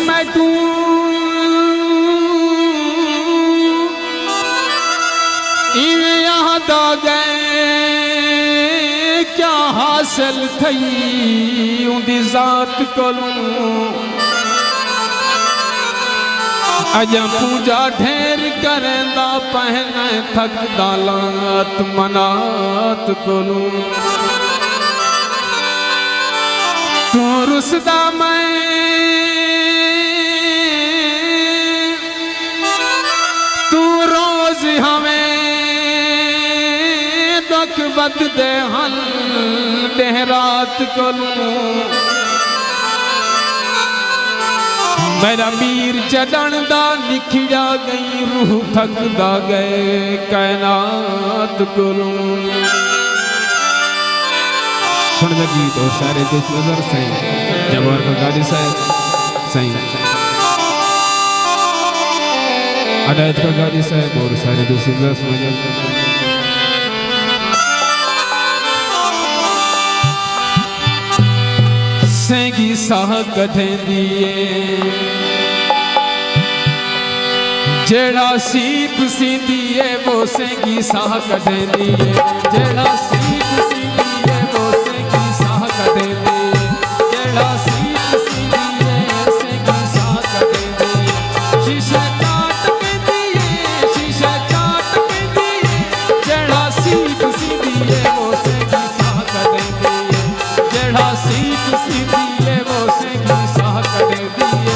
मैं तू याद आ गए क्या हासिल थई उनकी जात कोलों अजा पूजा ढेर करेंदा पहने थक दालात मनात कोलों तू रुसदा मैं तू रोज हमें दुख बद दे हल देहरात कोलों मेरा मीर चढ़न दा निखिड़ा गई रूह थकदा गए कायनात कोलों सुन गीत और सारे दोस्त नजर सही जवाहर का गाजी साहब सही अदायत का गाजी साहब और सारे दोस्त नजर सेंगी साह कढे दिए जेड़ा सीप सींदी है वो सेंगी साह कढे दिए जेड़ा सीप सींदी है वो सेंगी साह कढे दिए जेड़ा सीप सींदी है सेंगी साह कढे दिए शीशे काट के दिए शीशे काट के दिए जेड़ा सीप सींदी है वो सेंगी साह कढे दिए जेड़ा सीप सींदी है वो सेंगी साह कढे दिए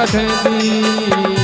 कढेंदी